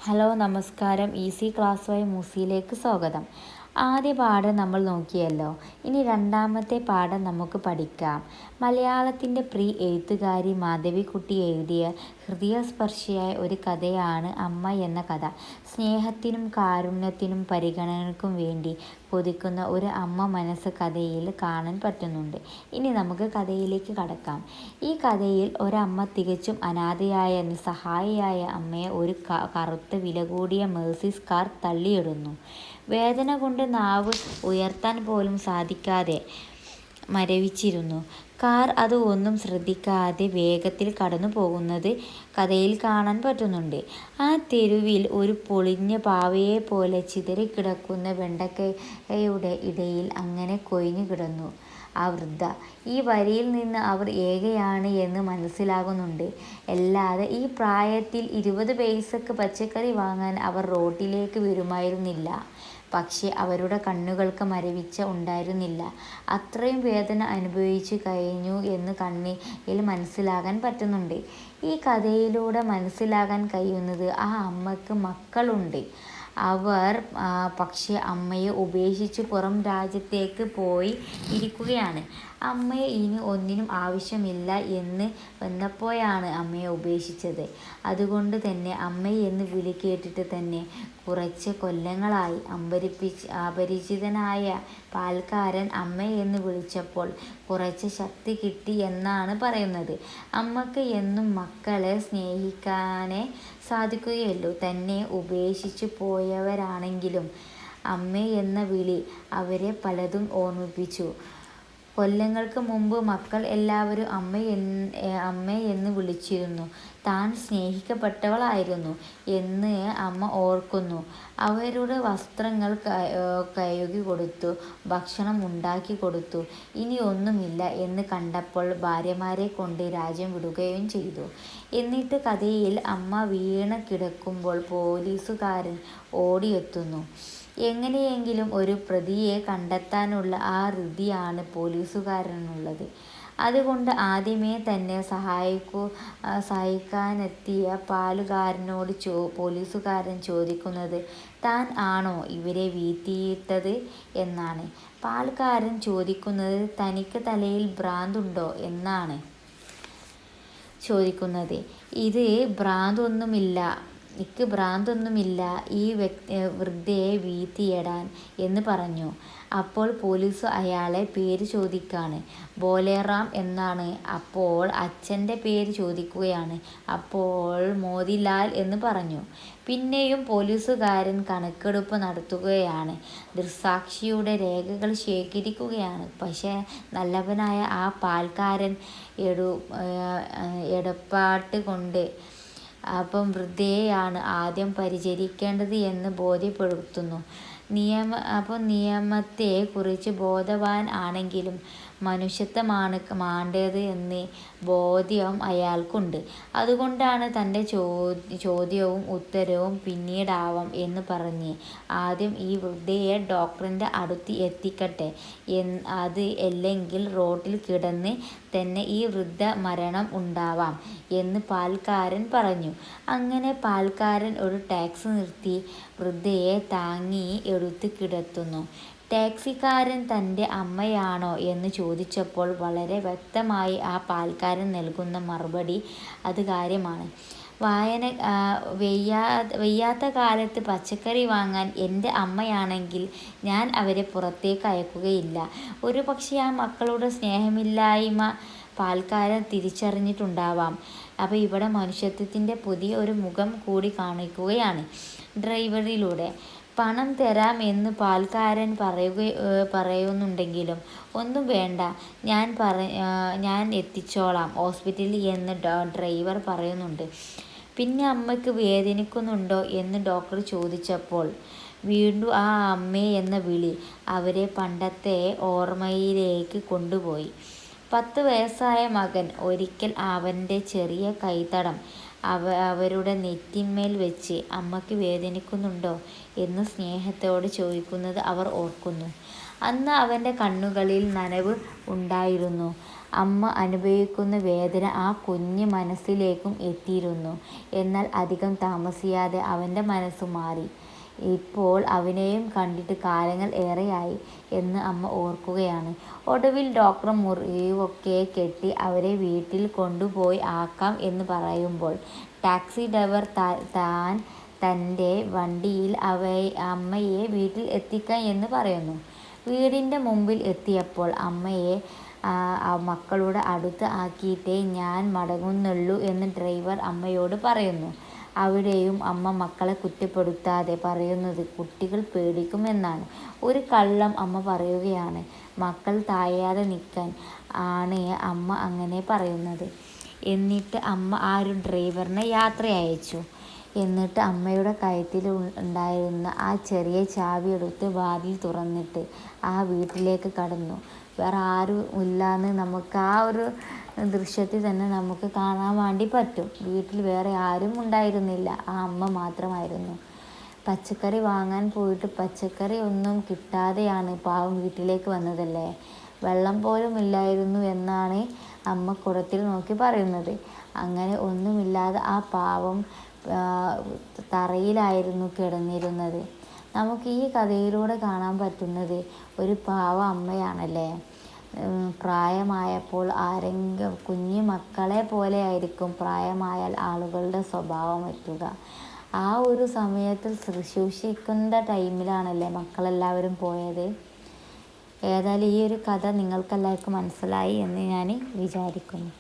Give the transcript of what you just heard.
Hello നമസ്കാരം. Easy class Y മൂസിയിലേക്ക് സ്വാഗതം. ആദ്യ പാഠം നമ്മൾ നോക്കിയല്ലോ. ഇനി രണ്ടാമത്തെ പാഠം നമുക്ക് പഠിക്കാം. മലയാളത്തിൻ്റെ പ്രിയ എഴുത്തുകാരി മാധവിക്കുട്ടി എഴുതിയ ഹൃദയസ്പർശിയായ ഒരു കഥയാണ് അമ്മ എന്ന കഥ. സ്നേഹത്തിനും കാരുണ്യത്തിനും പരിഗണനയ്ക്കും വേണ്ടി കൊതിക്കുന്ന ഒരു അമ്മ മനസ്സ് കഥയിൽ കാണാൻ പറ്റുന്നുണ്ട്. ഇനി നമുക്ക് കഥയിലേക്ക് കടക്കാം. ഈ കഥയിൽ ഒരമ്മ തികച്ചും അനാഥയായ നിസ്സഹായയായ അമ്മയെ ഒരു കറുത്ത വില കൂടിയ മെഴ്സീസ് കാർ തള്ളിയിടുന്നു. വേദന കൊണ്ട് നാവ് ഉയർത്താൻ പോലും സാധിക്കാതെ മരവിച്ചിരുന്നു. കാർ അത് ഒന്നും ശ്രദ്ധിക്കാതെ വേഗത്തിൽ കടന്നു പോകുന്നത് കഥയിൽ കാണാൻ പറ്റുന്നുണ്ട്. ആ തെരുവിൽ ഒരു പൊളിഞ്ഞ പാവയെ പോലെ ചിതറിക്കിടക്കുന്ന വെണ്ടക്കയുടെ ഇടയിൽ അങ്ങനെ കൊഴിഞ്ഞു കിടന്നു ആ വൃദ്ധ. ഈ വരിയിൽ നിന്ന് അവർ ഏകയാണ് എന്ന് മനസ്സിലാകുന്നുണ്ട്. അല്ലാതെ ഈ പ്രായത്തിൽ 20 പൈസക്ക് പച്ചക്കറി വാങ്ങാൻ അവർ റോട്ടിലേക്ക് വരുമായിരുന്നില്ല. പക്ഷേ അവരുടെ കണ്ണുകൾക്ക് മരവിച്ച ഉണ്ടായിരുന്നില്ല. അത്രയും വേദന അനുഭവിച്ചു കഴിഞ്ഞു എന്ന് കണ്ണിൽ മനസ്സിലാക്കാൻ പറ്റുന്നുണ്ട്. ഈ കഥയിലൂടെ മനസ്സിലാക്കാൻ കഴിയുന്നത് ആ അമ്മക്ക് മക്കളുണ്ട്. അവർ പക്ഷേ അമ്മയെ ഉപേക്ഷിച്ച് പുറം രാജ്യത്തേക്ക് പോയി ഇരിക്കുകയാണ്. അമ്മയെ ഇനി ഒന്നിനും ആവശ്യമില്ല എന്ന് വന്നപ്പോഴാണ് അമ്മയെ ഉപേക്ഷിച്ചത്. അതുകൊണ്ട് തന്നെ അമ്മയെന്ന് വിളി കേട്ടിട്ട് തന്നെ കുറച്ച് കൊല്ലങ്ങളായി. അപരിചിതനായ പാൽക്കാരൻ അമ്മയെന്ന് വിളിച്ചപ്പോൾ കുറച്ച് ശക്തി കിട്ടി എന്നാണ് പറയുന്നത്. അമ്മക്ക് എന്നും മക്കളെ സ്നേഹിക്കാനേ സാധിക്കുകയുള്ളൂ. തന്നെ ഉപേക്ഷിച്ചു പോയവരാണെങ്കിലും അമ്മ എന്ന വിളി അവരെ പലതും ഓർമ്മിപ്പിച്ചു. കൊല്ലങ്ങൾക്ക് മുമ്പ് മക്കൾ എല്ലാവരും അമ്മ എന്ന് വിളിച്ചിരുന്നു. താൻ സ്നേഹിക്കപ്പെട്ടവളായിരുന്നു എന്ന് അമ്മ ഓർക്കുന്നു. അവരുടെ വസ്ത്രങ്ങൾ കഴുകി കൊടുത്തു, ഭക്ഷണം ഉണ്ടാക്കി കൊടുത്തു. ഇനി ഒന്നുമില്ല എന്ന് കണ്ടപ്പോൾ ഭാര്യമാരെ കൊണ്ട് രാജ്യം വിടുകയും ചെയ്തു. എന്നിട്ട് കഥയിൽ അമ്മ വീണ് കിടക്കുമ്പോൾ പോലീസുകാരൻ ഓടിയെത്തുന്നു. എങ്ങനെയെങ്കിലും ഒരു പ്രതിയെ കണ്ടെത്താനുള്ള ആ ധൃതിയാണ് പോലീസുകാരനുള്ളത്. അതുകൊണ്ട് ആദ്യമേ തന്നെ സഹായിക്കാനെത്തിയ പാലുകാരനോട് പോലീസുകാരൻ ചോദിക്കുന്നത് താൻ ആണോ ഇവരെ വീഴ്ത്തിയിട്ടത് എന്നാണ്. പാൽക്കാരൻ ചോദിക്കുന്നത് തനിക്ക് തലയിൽ ഭ്രാന്തുണ്ടോ എന്നാണ് ചോദിക്കുന്നത്. ഭ്രാന്തൊന്നുമില്ല ഈ വൃദ്ധയെ വീഴ്ത്തിയിടാൻ എന്ന് പറഞ്ഞു. അപ്പോൾ പോലീസ് അയാളെ പേര് ചോദിക്കാണ്. ബോലേറാം എന്നാണ്. അപ്പോൾ അച്ഛൻ്റെ പേര് ചോദിക്കുകയാണ്. അപ്പോൾ മോതിലാൽ എന്ന് പറഞ്ഞു. പിന്നെയും പോലീസുകാരൻ കണക്കെടുപ്പ് നടത്തുകയാണ്. ദൃക്സാക്ഷിയുടെ രേഖകൾ ശേഖരിക്കുകയാണ്. പക്ഷേ നല്ലവനായ ആ പാൽക്കാരൻ എടപ്പാട്ട് കൊണ്ട് വൃദ്ധയെയാണ് ആദ്യം പരിചരിക്കേണ്ടത് എന്ന് ബോധ്യപ്പെടുത്തുന്നു. നിയമത്തെ കുറിച്ച് ബോധവാൻ ആണെങ്കിലും മനുഷ്യത്വമാണ് മാണ്ടേണ്ടത് എന്ന് ബോധ്യം അയാൾക്കുണ്ട്. അതുകൊണ്ടാണ് തൻ്റെ ചോദ്യവും ഉത്തരവും പിന്നീടാവാം എന്ന് പറഞ്ഞ് ആദ്യം ഈ വൃദ്ധയെ ഡോക്ടറിൻ്റെ അടുത്ത് എത്തിക്കട്ടെ. അത് അല്ലെങ്കിൽ റോട്ടിൽ കിടന്ന് തന്നെ ഈ വൃദ്ധ മരണം ഉണ്ടാവാം എന്ന് പാൽക്കാരൻ പറഞ്ഞു. അങ്ങനെ പാൽക്കാരൻ ഒരു ടാക്സി നിർത്തി വൃദ്ധയെ താങ്ങി എടുത്ത് കിടത്തുന്നു. ടാക്സിക്കാരൻ തൻ്റെ അമ്മയാണോ എന്ന് ചോദിച്ചപ്പോൾ വളരെ വ്യക്തമായി ആ പാൽക്കാരൻ നൽകുന്ന മറുപടി അത് കാര്യമാണ്. വയ്യാത്ത കാലത്ത് പച്ചക്കറി വാങ്ങാൻ എൻ്റെ അമ്മയാണെങ്കിൽ ഞാൻ അവരെ പുറത്തേക്ക് അയക്കുകയില്ല. ഒരു പക്ഷേ ആ മക്കളുടെ സ്നേഹമില്ലായ്മ പാൽക്കാരൻ തിരിച്ചറിഞ്ഞിട്ടുണ്ടാവാം. അപ്പോൾ ഇവിടെ മനുഷ്യത്വത്തിൻ്റെ പുതിയ ഒരു മുഖം കൂടി കാണിക്കുകയാണ് ഡ്രൈവറിലൂടെ. പണം തരാം എന്ന് പാൽക്കാരൻ പറയുന്നുണ്ടെങ്കിലും ഒന്നും വേണ്ട, ഞാൻ എത്തിച്ചോളാം ഹോസ്പിറ്റലിൽ എന്ന് ഡ്രൈവർ പറയുന്നുണ്ട്. പിന്നെ അമ്മയ്ക്ക് വേദനിക്കുന്നുണ്ടോ എന്ന് ഡോക്ടർ ചോദിച്ചപ്പോൾ വീണ്ടും ആ അമ്മേ എന്ന വിളി അവരെ പണ്ടത്തെ ഓർമ്മയിലേക്ക് കൊണ്ടുപോയി. 10 വയസ്സായ മകൻ ഒരിക്കൽ അവൻ്റെ ചെറിയ കൈത്തടം അവരുടെ നെറ്റിന്മേൽ വെച്ച് അമ്മയ്ക്ക് വേദനിക്കുന്നുണ്ടോ എന്ന് സ്നേഹത്തോടെ ചോദിക്കുന്നത് അവർ ഓർക്കുന്നു. അന്ന് അവൻ്റെ കണ്ണുകളിൽ നനവ് ഉണ്ടായിരുന്നു. അമ്മ അനുഭവിക്കുന്ന വേദന ആ കുഞ്ഞ് മനസ്സിലേക്കും എത്തിയിരുന്നു. എന്നാൽ അധികം താമസിയാതെ അവൻ്റെ മനസ്സ് മാറി. ഇപ്പോൾ അവനെയും കണ്ടിട്ട് കാലങ്ങൾ ഏറെയായി എന്ന് അമ്മ ഓർക്കുകയാണ്. ഒടുവിൽ ഡോക്ടർ മുറിവൊക്കെ കെട്ടി അവരെ വീട്ടിൽ കൊണ്ടുപോയി ആക്കാം എന്ന് പറയുമ്പോൾ ടാക്സി ഡ്രൈവർ താൻ തൻ്റെ വണ്ടിയിൽ അമ്മയെ വീട്ടിൽ എത്തിക്കാം എന്ന് പറയുന്നു. വീടിൻ്റെ മുമ്പിൽ എത്തിയപ്പോൾ അമ്മയെ മക്കളുടെ അടുത്ത് ആക്കിയിട്ടേ ഞാൻ മടങ്ങുന്നുള്ളൂ എന്ന് ഡ്രൈവർ അമ്മയോട് പറയുന്നു. അവിടെയും അമ്മ മക്കളെ കുറ്റപ്പെടുത്താതെ പറയുന്നത് കുട്ടികൾ പേടിക്കുമെന്നാണ്. ഒരു കള്ളം അമ്മ പറയുകയാണ്. മക്കൾ താഴാതെ നിൽക്കാൻ ആണ് അമ്മ അങ്ങനെ പറയുന്നത്. എന്നിട്ട് അമ്മ ആ ഒരു ഡ്രൈവറിനെ യാത്ര അയച്ചു. എന്നിട്ട് അമ്മയുടെ കഴുത്തിൽ ഉണ്ടായിരുന്ന ആ ചെറിയ ചാവി എടുത്ത് വാതിൽ തുറന്നിട്ട് ആ വീട്ടിലേക്ക് കടന്നു. വേറെ ആരും ഇല്ലാന്ന് നമുക്ക് ആ ഒരു ദൃശ്യത്തിൽ തന്നെ നമുക്ക് കാണാൻ വേണ്ടി പറ്റും. വീട്ടിൽ വേറെ ആരും ഉണ്ടായിരുന്നില്ല, ആ അമ്മ മാത്രമായിരുന്നു. പച്ചക്കറി വാങ്ങാൻ പോയിട്ട് പച്ചക്കറി ഒന്നും കിട്ടാതെയാണ് പാവം വീട്ടിലേക്ക് വന്നതല്ലേ. വെള്ളം പോലും ഇല്ലായിരുന്നു എന്നാണ് അമ്മ കുടത്തിൽ നോക്കി പറയുന്നത്. അങ്ങനെ ഒന്നുമില്ലാതെ ആ പാവം തറയിലായിരുന്നു കിടന്നിരുന്നത്. നമുക്ക് ഈ കഥയിലൂടെ കാണാൻ പറ്റുന്നത് ഒരു പാവ അമ്മയാണല്ലേ. പ്രായമായപ്പോൾ കുഞ്ഞു മക്കളെ പോലെ ആയിരിക്കും പ്രായമായാൽ ആളുകളുടെ സ്വഭാവം എത്തുക. ആ ഒരു സമയത്ത് ശുശ്രൂഷിക്കുന്ന ടൈമിലാണല്ലേ മക്കളെല്ലാവരും പോയത്. ഏതായാലും ഈ ഒരു കഥ നിങ്ങൾക്കെല്ലാവർക്കും മനസ്സിലായി എന്ന് ഞാൻ വിചാരിക്കുന്നു.